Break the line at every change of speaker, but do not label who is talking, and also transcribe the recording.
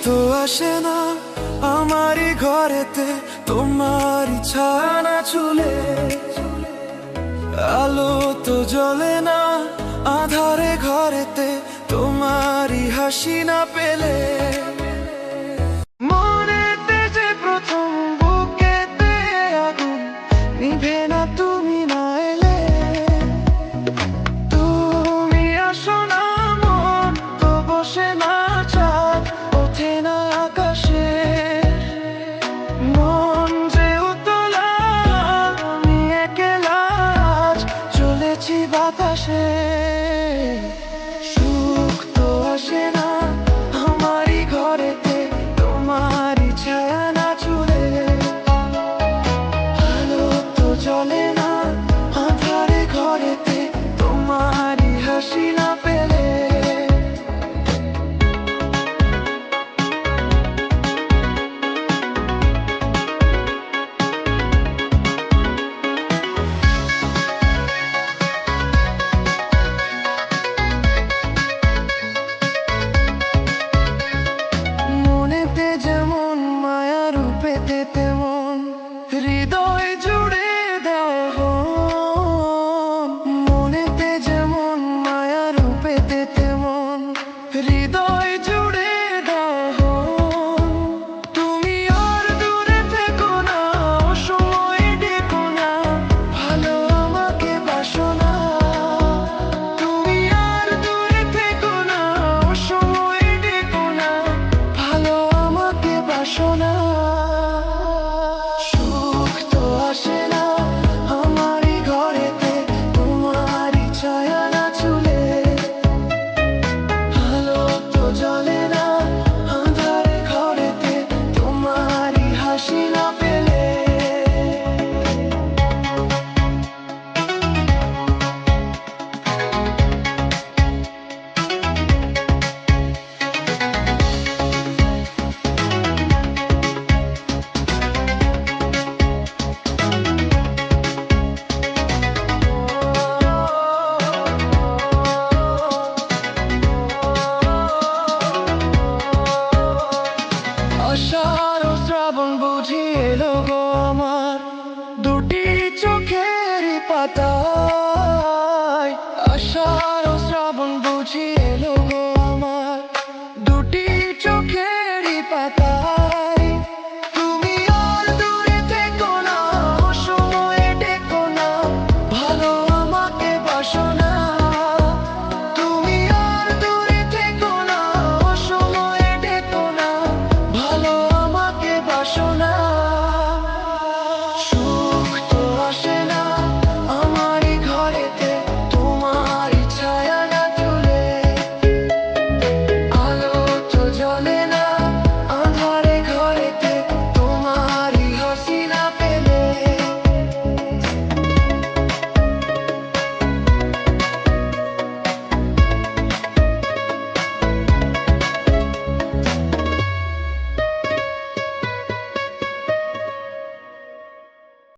তো আসে না আমারই ঘরেতে তোমারই ছানা চুলে, আলো তো জ্বলে না আধারে ঘরেতে তোমারই হাসি না পেলে। মনেতে যে প্রথম বুকেতে আগুন নিভে না তুমি না এলে, তুমি আসো না মন তো বসে না চাঁদ ওঠে না আকাশে। মন যে উতলা আমি একলা আজ চলেছি বাতাসে। সুখ তো আসে না আমারই ঘরেতে তোমারই ছায়া না চুলে, আলো তো জ্বলে না আঁধারে ঘরেতে তোমারই হাসি না পেলে। মনেতে যেমন মায়া রূপেতে তেমন হৃদয় জুড়ে দেওয়া। মনেতে যেমন মায়া রূপেতে তেমন হৃদয় জুড়ে দেওয়া। তুমি আর দূরে থেকো না অসময়ে ডেকো না ভালো আমাকে বাসো না। তুমি আর দূরে থেকো না অসময়ে ডেকো না ভালো আমাকে বাসো না। সুখ তো আসে না আমারই ঘরেতে তোমারই ছায়া না চুলে, আলো তো জ্বলে না আঁধারে ঘরেতে তোমারই হাসি না পেলে। আষাঢ় ও শ্রাবণ বুঝি এলো গো আমার দুটি চোখের পাতা।